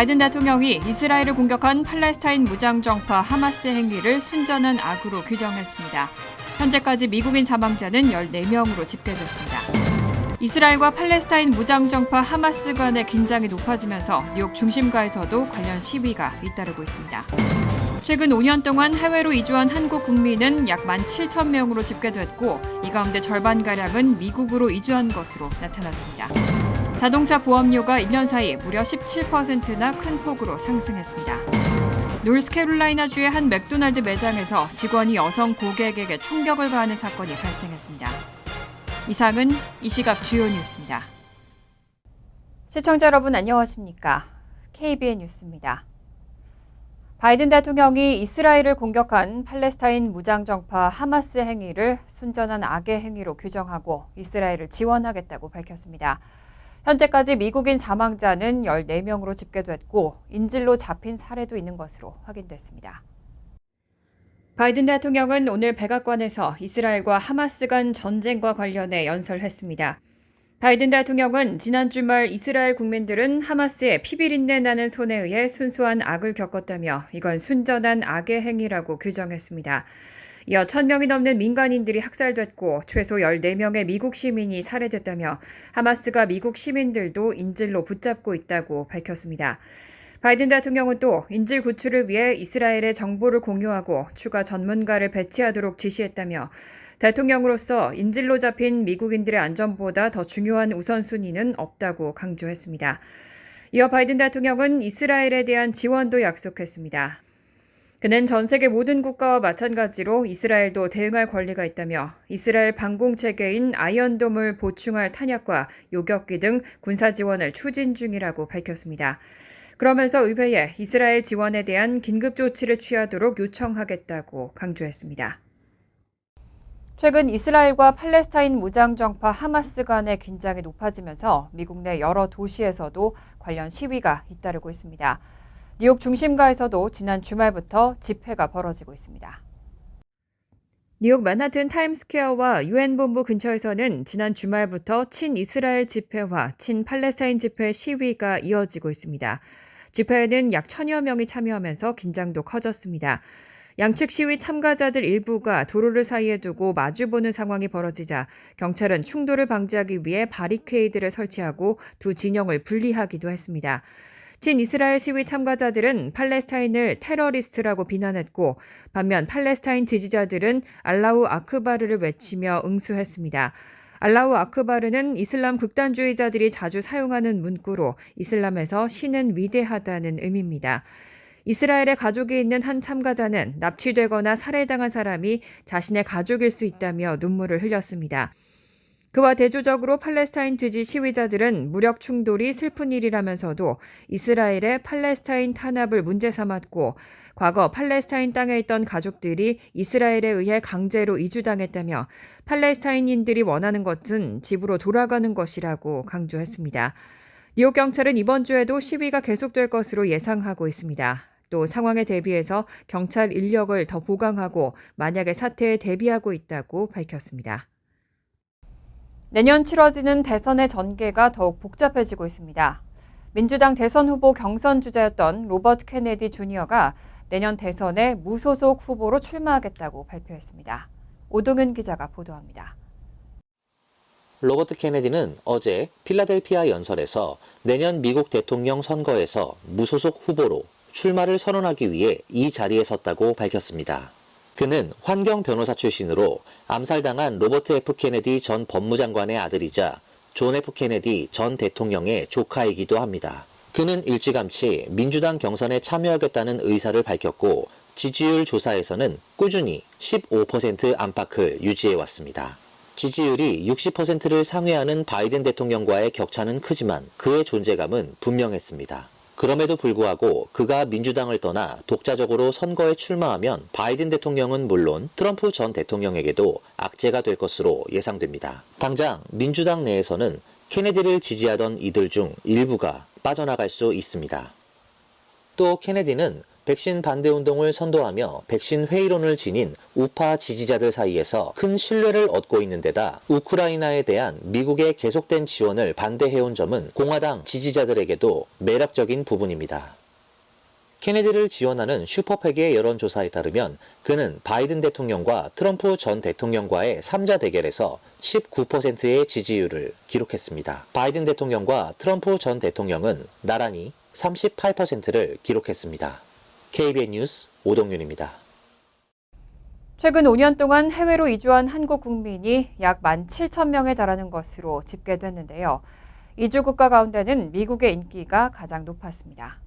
바이든 대통령이 이스라엘을 공격한 팔레스타인 무장정파 하마스 행위를 순전한 악으로 규정했습니다. 현재까지 미국인 사망자는 14명으로 집계됐습니다. 이스라엘과 팔레스타인 무장정파 하마스 간의 긴장이 높아지면서 뉴욕 중심가에서도 관련 시위가 잇따르고 있습니다. 최근 5년 동안 해외로 이주한 한국 국민은 약 17,000명으로 집계됐고 이 가운데 절반가량은 미국으로 이주한 것으로 나타났습니다. 자동차 보험료가 1년 사이 무려 17%나 큰 폭으로 상승했습니다. 노스캐롤라이나주의 한 맥도날드 매장에서 직원이 여성 고객에게 총격을 가하는 사건이 발생했습니다. 이상은 이 시각 주요 뉴스입니다. 시청자 여러분 안녕하십니까? KBN 뉴스입니다. 바이든 대통령이 이스라엘을 공격한 팔레스타인 무장정파 하마스 행위를 순전한 악의 행위로 규정하고 이스라엘을 지원하겠다고 밝혔습니다. 현재까지 미국인 사망자는 14명으로 집계됐고 인질로 잡힌 사례도 있는 것으로 확인됐습니다. 바이든 대통령은 오늘 백악관에서 이스라엘과 하마스 간 전쟁과 관련해 연설했습니다. 바이든 대통령은 지난 주말 이스라엘 국민들은 하마스의 피비린내 나는 손에 의해 순수한 악을 겪었다며 이건 순전한 악의 행위라고 규정했습니다. 이어 1,000명이 넘는 민간인들이 학살됐고 최소 14명의 미국 시민이 살해됐다며 하마스가 미국 시민들도 인질로 붙잡고 있다고 밝혔습니다. 바이든 대통령은 또 인질 구출을 위해 이스라엘의 정보를 공유하고 추가 전문가를 배치하도록 지시했다며 대통령으로서 인질로 잡힌 미국인들의 안전보다 더 중요한 우선순위는 없다고 강조했습니다. 이어 바이든 대통령은 이스라엘에 대한 지원도 약속했습니다. 그는 전 세계 모든 국가와 마찬가지로 이스라엘도 대응할 권리가 있다며 이스라엘 방공체계인 아이언돔을 보충할 탄약과 요격기 등 군사 지원을 추진 중이라고 밝혔습니다. 그러면서 의회에 이스라엘 지원에 대한 긴급 조치를 취하도록 요청하겠다고 강조했습니다. 최근 이스라엘과 팔레스타인 무장정파 하마스 간의 긴장이 높아지면서 미국 내 여러 도시에서도 관련 시위가 잇따르고 있습니다. 뉴욕 중심가에서도 지난 주말부터 집회가 벌어지고 있습니다. 뉴욕 맨하튼 타임스퀘어와 유엔 본부 근처에서는 지난 주말부터 친이스라엘 집회와 친팔레스타인 집회 시위가 이어지고 있습니다. 집회에는 약 1,000여 명이 참여하면서 긴장도 커졌습니다. 양측 시위 참가자들 일부가 도로를 사이에 두고 마주보는 상황이 벌어지자 경찰은 충돌을 방지하기 위해 바리케이드를 설치하고 두 진영을 분리하기도 했습니다. 친이스라엘 시위 참가자들은 팔레스타인을 테러리스트라고 비난했고 반면 팔레스타인 지지자들은 알라우 아크바르를 외치며 응수했습니다. 알라우 아크바르는 이슬람 극단주의자들이 자주 사용하는 문구로 이슬람에서 신은 위대하다는 의미입니다. 이스라엘에 가족이 있는 한 참가자는 납치되거나 살해당한 사람이 자신의 가족일 수 있다며 눈물을 흘렸습니다. 그와 대조적으로 팔레스타인 지지 시위자들은 무력 충돌이 슬픈 일이라면서도 이스라엘의 팔레스타인 탄압을 문제 삼았고 과거 팔레스타인 땅에 있던 가족들이 이스라엘에 의해 강제로 이주당했다며 팔레스타인인들이 원하는 것은 집으로 돌아가는 것이라고 강조했습니다. 뉴욕 경찰은 이번 주에도 시위가 계속될 것으로 예상하고 있습니다. 또 상황에 대비해서 경찰 인력을 더 보강하고 만약의 사태에 대비하고 있다고 밝혔습니다. 내년 치러지는 대선의 전개가 더욱 복잡해지고 있습니다. 민주당 대선 후보 경선 주자였던 로버트 케네디 주니어가 내년 대선에 무소속 후보로 출마하겠다고 발표했습니다. 오동은 기자가 보도합니다. 로버트 케네디는 어제 필라델피아 연설에서 내년 미국 대통령 선거에서 무소속 후보로 출마를 선언하기 위해 이 자리에 섰다고 밝혔습니다. 그는 환경 변호사 출신으로 암살당한 로버트 F. 케네디 전 법무장관의 아들이자 존 F. 케네디 전 대통령의 조카이기도 합니다. 그는 일찌감치 민주당 경선에 참여하겠다는 의사를 밝혔고 지지율 조사에서는 꾸준히 15% 안팎을 유지해왔습니다. 지지율이 60%를 상회하는 바이든 대통령과의 격차는 크지만 그의 존재감은 분명했습니다. 그럼에도 불구하고 그가 민주당을 떠나 독자적으로 선거에 출마하면 바이든 대통령은 물론 트럼프 전 대통령에게도 악재가 될 것으로 예상됩니다. 당장 민주당 내에서는 케네디를 지지하던 이들 중 일부가 빠져나갈 수 있습니다. 또 케네디는 백신 반대 운동을 선도하며 백신 회의론을 지닌 우파 지지자들 사이에서 큰 신뢰를 얻고 있는 데다 우크라이나에 대한 미국의 계속된 지원을 반대해온 점은 공화당 지지자들에게도 매력적인 부분입니다. 케네디를 지원하는 슈퍼팩의 여론조사에 따르면 그는 바이든 대통령과 트럼프 전 대통령과의 3자 대결에서 19%의 지지율을 기록했습니다. 바이든 대통령과 트럼프 전 대통령은 나란히 38%를 기록했습니다. KBN 뉴스 오동윤입니다. 최근 5년 동안 해외로 이주한 한국 국민이 약 17,000명에 달하는 것으로 집계됐는데요. 이주 국가 가운데는 미국의 인기가 가장 높았습니다.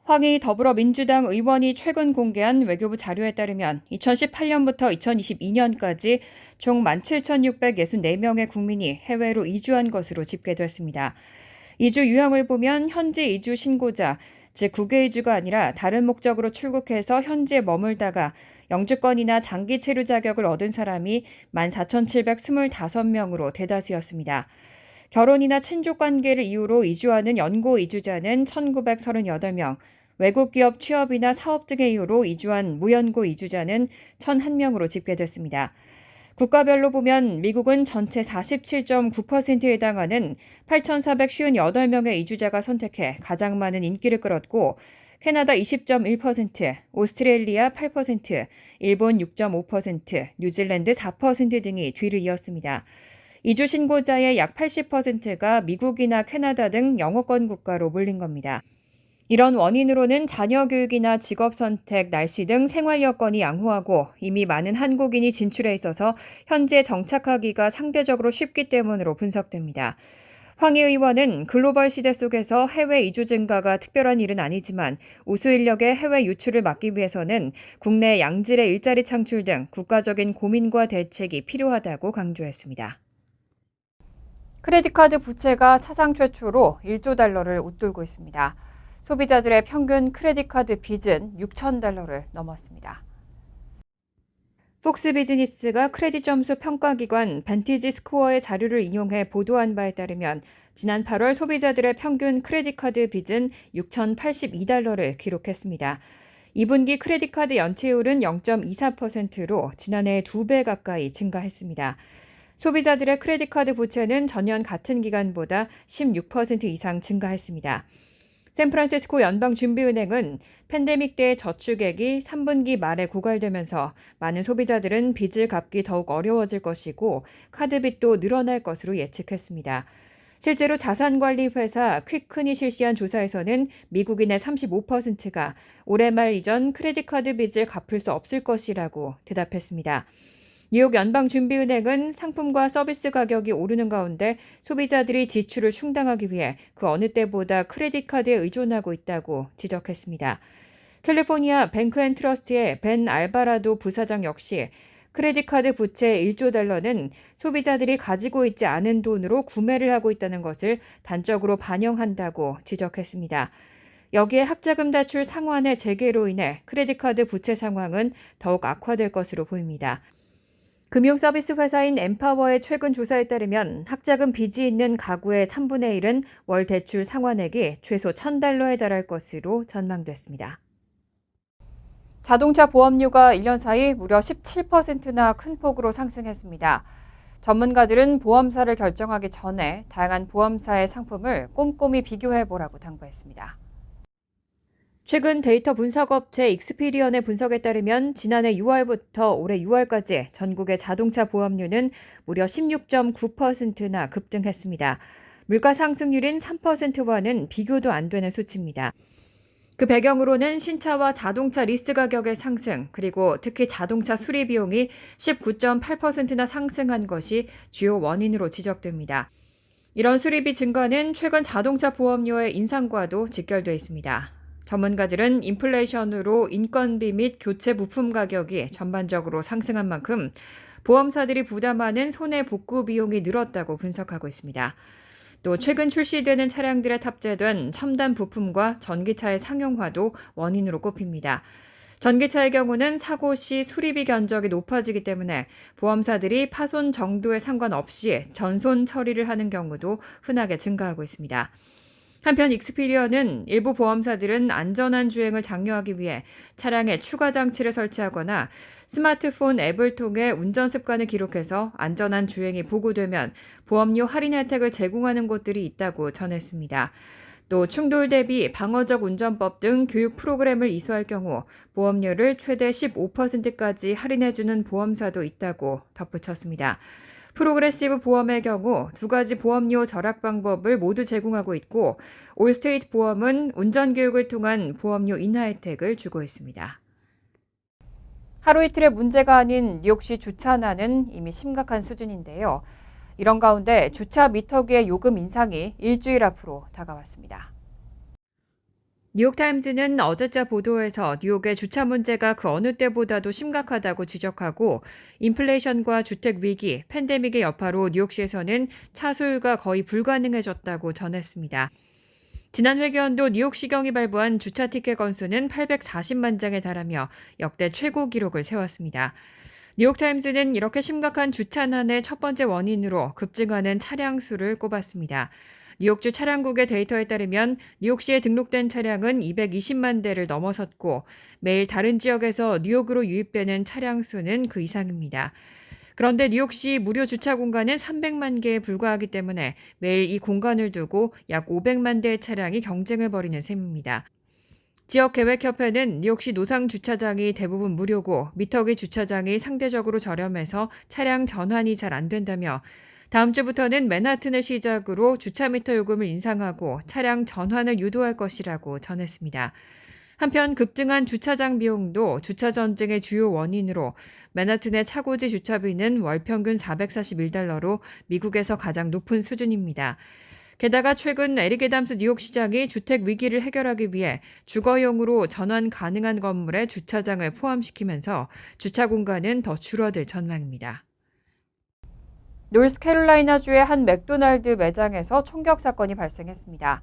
황희 더불어민주당 의원이 최근 공개한 외교부 자료에 따르면 2018년부터 2022년까지 총 17,664명의 국민이 해외로 이주한 것으로 집계됐습니다. 이주 유형을 보면 현지 이주 신고자, 즉 국외 이주가 아니라 다른 목적으로 출국해서 현지에 머물다가 영주권이나 장기 체류 자격을 얻은 사람이 14,725명으로 대다수였습니다. 결혼이나 친족 관계를 이유로 이주하는 연고 이주자는 1,938명, 외국 기업 취업이나 사업 등의 이유로 이주한 무연고 이주자는 1,001명으로 집계됐습니다. 국가별로 보면 미국은 전체 47.9%에 해당하는 8,458명의 이주자가 선택해 가장 많은 인기를 끌었고, 캐나다 20.1%, 오스트레일리아 8%, 일본 6.5%, 뉴질랜드 4% 등이 뒤를 이었습니다. 이주 신고자의 약 80%가 미국이나 캐나다 등 영어권 국가로 몰린 겁니다. 이런 원인으로는 자녀 교육이나 직업 선택, 날씨 등 생활 여건이 양호하고 이미 많은 한국인이 진출해 있어서 현지에 정착하기가 상대적으로 쉽기 때문으로 분석됩니다. 황희 의원은 글로벌 시대 속에서 해외 이주 증가가 특별한 일은 아니지만 우수 인력의 해외 유출을 막기 위해서는 국내 양질의 일자리 창출 등 국가적인 고민과 대책이 필요하다고 강조했습니다. 크레딧 카드 부채가 사상 최초로 1조 달러를 웃돌고 있습니다. 소비자들의 평균 크레딧 카드 빚은 6,000달러를 넘었습니다. 폭스 비즈니스가 크레딧 점수 평가기관 벤티지 스코어의 자료를 인용해 보도한 바에 따르면 지난 8월 소비자들의 평균 크레딧 카드 빚은 6,082달러를 기록했습니다. 2분기 크레딧 카드 연체율은 0.24%로 지난해 2배 가까이 증가했습니다. 소비자들의 크레딧 카드 부채는 전년 같은 기간보다 16% 이상 증가했습니다. 샌프란시스코 연방준비은행은 팬데믹 때 저축액이 3분기 말에 고갈되면서 많은 소비자들은 빚을 갚기 더욱 어려워질 것이고 카드 빚도 늘어날 것으로 예측했습니다. 실제로 자산관리회사 퀵큰이 실시한 조사에서는 미국인의 35%가 올해 말 이전 크레딧 카드 빚을 갚을 수 없을 것이라고 대답했습니다. 뉴욕 연방준비은행은 상품과 서비스 가격이 오르는 가운데 소비자들이 지출을 충당하기 위해 그 어느 때보다 크레딧 카드에 의존하고 있다고 지적했습니다. 캘리포니아 뱅크앤트러스트의 벤 알바라도 부사장 역시 크레딧 카드 부채 1조 달러는 소비자들이 가지고 있지 않은 돈으로 구매를 하고 있다는 것을 단적으로 반영한다고 지적했습니다. 여기에 학자금 대출 상환의 재개로 인해 크레딧 카드 부채 상황은 더욱 악화될 것으로 보입니다. 금융서비스 회사인 엠파워의 최근 조사에 따르면 학자금 빚이 있는 가구의 3분의 1은 월 대출 상환액이 최소 1,000달러에 달할 것으로 전망됐습니다. 자동차 보험료가 1년 사이 무려 17%나 큰 폭으로 상승했습니다. 전문가들은 보험사를 결정하기 전에 다양한 보험사의 상품을 꼼꼼히 비교해보라고 당부했습니다. 최근 데이터 분석업체 익스피리언의 분석에 따르면 지난해 6월부터 올해 6월까지 전국의 자동차 보험료는 무려 16.9%나 급등했습니다. 물가 상승률인 3%와는 비교도 안 되는 수치입니다. 그 배경으로는 신차와 자동차 리스 가격의 상승, 그리고 특히 자동차 수리 비용이 19.8%나 상승한 것이 주요 원인으로 지적됩니다. 이런 수리비 증가는 최근 자동차 보험료의 인상과도 직결돼 있습니다. 전문가들은 인플레이션으로 인건비 및 교체 부품 가격이 전반적으로 상승한 만큼 보험사들이 부담하는 손해 복구 비용이 늘었다고 분석하고 있습니다. 또 최근 출시되는 차량들에 탑재된 첨단 부품과 전기차의 상용화도 원인으로 꼽힙니다. 전기차의 경우는 사고 시 수리비 견적이 높아지기 때문에 보험사들이 파손 정도에 상관없이 전손 처리를 하는 경우도 흔하게 증가하고 있습니다. 한편 익스피리어는 일부 보험사들은 안전한 주행을 장려하기 위해 차량에 추가 장치를 설치하거나 스마트폰 앱을 통해 운전 습관을 기록해서 안전한 주행이 보고되면 보험료 할인 혜택을 제공하는 곳들이 있다고 전했습니다. 또 충돌 대비 방어적 운전법 등 교육 프로그램을 이수할 경우 보험료를 최대 15%까지 할인해주는 보험사도 있다고 덧붙였습니다. 프로그레시브 보험의 경우 두 가지 보험료 절약 방법을 모두 제공하고 있고 올스테이트 보험은 운전 교육을 통한 보험료 인하 혜택을 주고 있습니다. 하루 이틀의 문제가 아닌 뉴욕시 주차난은 이미 심각한 수준인데요. 이런 가운데 주차 미터기의 요금 인상이 일주일 앞으로 다가왔습니다. 뉴욕타임즈는 어제자 보도에서 뉴욕의 주차 문제가 그 어느 때보다도 심각하다고 지적하고 인플레이션과 주택 위기, 팬데믹의 여파로 뉴욕시에서는 차 소유가 거의 불가능해졌다고 전했습니다. 지난 회계연도 뉴욕시경이 발부한 주차 티켓 건수는 840만 장에 달하며 역대 최고 기록을 세웠습니다. 뉴욕타임즈는 이렇게 심각한 주차난의 첫 번째 원인으로 급증하는 차량 수를 꼽았습니다. 뉴욕주 차량국의 데이터에 따르면 뉴욕시에 등록된 차량은 220만 대를 넘어섰고 매일 다른 지역에서 뉴욕으로 유입되는 차량 수는 그 이상입니다. 그런데 뉴욕시 무료 주차 공간은 300만 개에 불과하기 때문에 매일 이 공간을 두고 약 500만 대의 차량이 경쟁을 벌이는 셈입니다. 지역계획협회는 뉴욕시 노상 주차장이 대부분 무료고 미터기 주차장이 상대적으로 저렴해서 차량 전환이 잘 안 된다며 다음 주부터는 맨하튼을 시작으로 주차 미터 요금을 인상하고 차량 전환을 유도할 것이라고 전했습니다. 한편 급증한 주차장 비용도 주차 전쟁의 주요 원인으로 맨하튼의 차고지 주차비는 월 평균 $441로 미국에서 가장 높은 수준입니다. 게다가 최근 에릭 애담스 뉴욕시장이 주택 위기를 해결하기 위해 주거용으로 전환 가능한 건물에 주차장을 포함시키면서 주차 공간은 더 줄어들 전망입니다. 노스캐롤라이나주의 한 맥도날드 매장에서 총격 사건이 발생했습니다.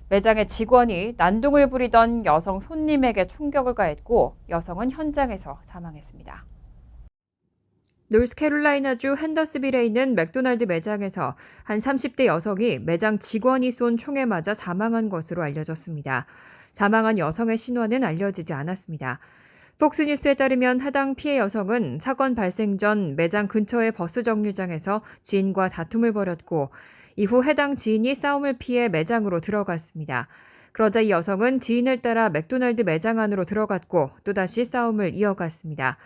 매장의 직원이 난동을 부리던 여성 손님에게 총격을 가했고 여성은 현장에서 사망했습니다. 노스캐롤라이나주 핸더스빌에 있는 맥도날드 매장에서 한 30대 여성이 매장 직원이 쏜 총에 맞아 사망한 것으로 알려졌습니다. 사망한 여성의 신원은 알려지지 않았습니다. 폭스뉴스에 따르면 해당 피해 여성은 사건 발생 전 매장 근처의 버스 정류장에서 지인과 다툼을 벌였고 이후 해당 지인이 싸움을 피해 매장으로 들어갔습니다. 그러자 이 여성은 지인을 따라 맥도날드 매장 안으로 들어갔고 또다시 싸움을 이어갔습니다.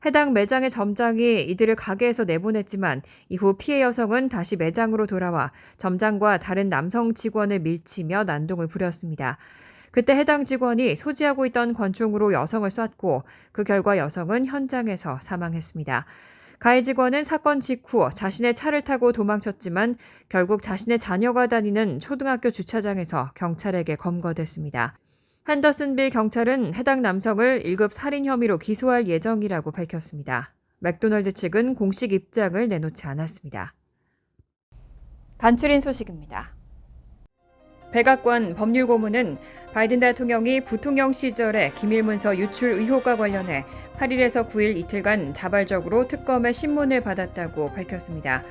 해당 매장의 점장이 이들을 가게에서 내보냈지만 이후 피해 여성은 다시 매장으로 돌아와 점장과 다른 남성 직원을 밀치며 난동을 부렸습니다. 그때 해당 직원이 소지하고 있던 권총으로 여성을 쐈고 그 결과 여성은 현장에서 사망했습니다. 가해 직원은 사건 직후 자신의 차를 타고 도망쳤지만 결국 자신의 자녀가 다니는 초등학교 주차장에서 경찰에게 검거됐습니다. 핸더슨빌 경찰은 해당 남성을 1급 살인 혐의로 기소할 예정이라고 밝혔습니다. 맥도날드 측은 공식 입장을 내놓지 않았습니다. 간추린 소식입니다. 백악관 법률고문은 바이든 대통령이 부통령 시절의 기밀문서 유출 의혹과 관련해 8일에서 9일 이틀간 자발적으로 특검의 신문을 받았다고 밝혔습니다.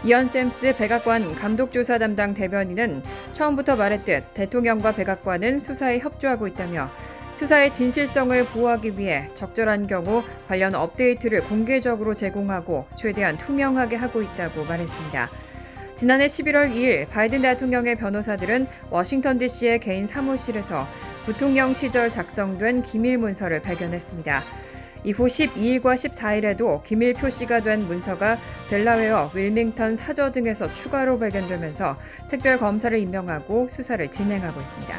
이언 샘스 백악관 감독조사 담당 대변인은 처음부터 말했듯 대통령과 백악관은 수사에 협조하고 있다며 수사의 진실성을 보호하기 위해 적절한 경우 관련 업데이트를 공개적으로 제공하고 최대한 투명하게 하고 있다고 말했습니다. 지난해 11월 2일 바이든 대통령의 변호사들은 워싱턴 DC의 개인 사무실에서 부통령 시절 작성된 기밀 문서를 발견했습니다. 이후 12일과 14일에도 기밀 표시가 된 문서가 델라웨어, 윌밍턴, 사저 등에서 추가로 발견되면서 특별 검사를 임명하고 수사를 진행하고 있습니다.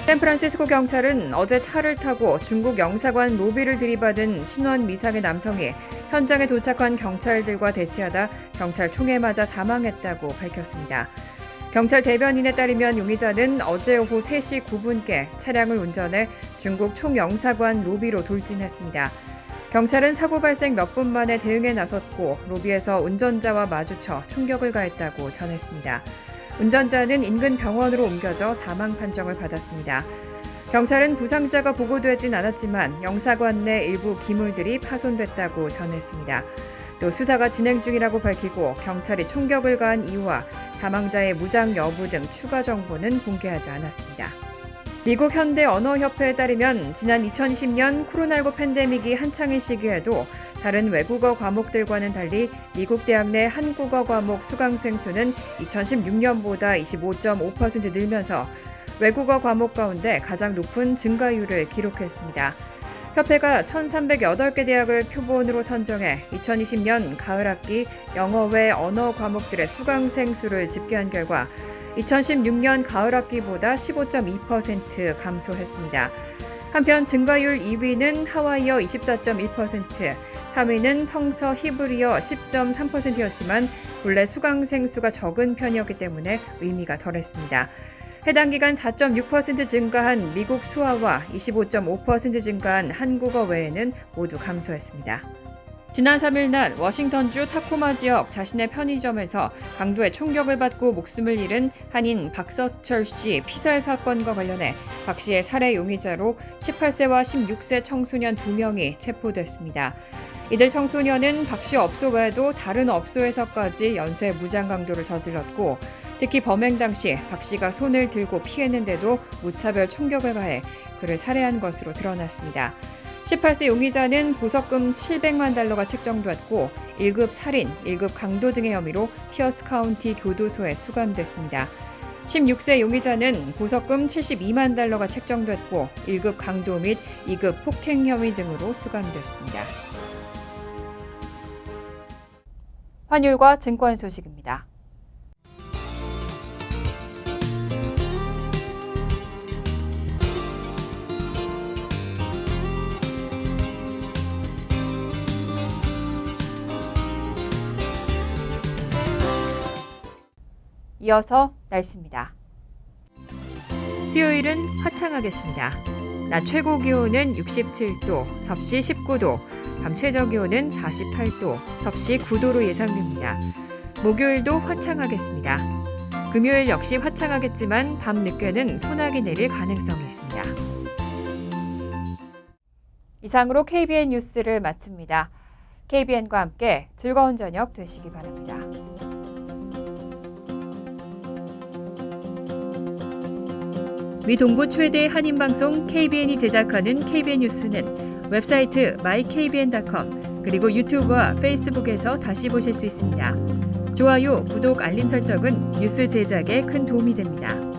샌프란시스코 경찰은 어제 차를 타고 중국 영사관 로비를 들이받은 신원 미상의 남성이 현장에 도착한 경찰들과 대치하다 경찰 총에 맞아 사망했다고 밝혔습니다. 경찰 대변인에 따르면 용의자는 어제 오후 3시 9분께 차량을 운전해 중국 총영사관 로비로 돌진했습니다. 경찰은 사고 발생 몇 분 만에 대응에 나섰고 로비에서 운전자와 마주쳐 총격을 가했다고 전했습니다. 운전자는 인근 병원으로 옮겨져 사망 판정을 받았습니다. 경찰은 부상자가 보고되진 않았지만 영사관 내 일부 기물들이 파손됐다고 전했습니다. 또 수사가 진행 중이라고 밝히고 경찰이 총격을 가한 이유와 사망자의 무장 여부 등 추가 정보는 공개하지 않았습니다. 미국 현대언어협회에 따르면 지난 2020년 코로나19 팬데믹이 한창의 시기에도 다른 외국어 과목들과는 달리 미국 대학 내 한국어 과목 수강생 수는 2016년보다 25.5% 늘면서 외국어 과목 가운데 가장 높은 증가율을 기록했습니다. 협회가 1,308개 대학을 표본으로 선정해 2020년 가을 학기 영어 외 언어 과목들의 수강생 수를 집계한 결과 2016년 가을 학기보다 15.2% 감소했습니다. 한편 증가율 2위는 하와이어 24.1%, 3위는 성서 히브리어 10.3%였지만 본래 수강생 수가 적은 편이었기 때문에 의미가 덜했습니다. 해당 기간 4.6% 증가한 미국 수아와 25.5% 증가한 한국어 외에는 모두 감소했습니다. 지난 3일 낮 워싱턴주 타코마 지역 자신의 편의점에서 강도의 총격을 받고 목숨을 잃은 한인 박서철 씨 피살 사건과 관련해 박 씨의 살해 용의자로 18세와 16세 청소년 2명이 체포됐습니다. 이들 청소년은 박 씨 업소 외에도 다른 업소에서까지 연쇄 무장 강도를 저질렀고 특히 범행 당시 박 씨가 손을 들고 피했는데도 무차별 총격을 가해 그를 살해한 것으로 드러났습니다. 18세 용의자는 보석금 700만 달러가 책정됐고 1급 살인, 1급 강도 등의 혐의로 피어스 카운티 교도소에 수감됐습니다. 16세 용의자는 보석금 72만 달러가 책정됐고 1급 강도 및 2급 폭행 혐의 등으로 수감됐습니다. 환율과 증권 소식입니다. 이어서 날씨입니다. 수요일은 화창하겠습니다. 낮 최고 기온은 67도, 섭씨 19도, 밤 최저 기온은 48도, 섭씨 9도로 예상됩니다. 목요일도 화창하겠습니다. 금요일 역시 화창하겠지만 밤 늦게는 소나기 내릴 가능성이 있습니다. 이상으로 KBN 뉴스를 마칩니다. KBN과 함께 즐거운 저녁 되시기 바랍니다. 미 동부 최대 한인방송 KBN이 제작하는 KBN 뉴스는 웹사이트 mykbn.com 그리고 유튜브와 페이스북에서 다시 보실 수 있습니다. 좋아요, 구독, 알림 설정은 뉴스 제작에 큰 도움이 됩니다.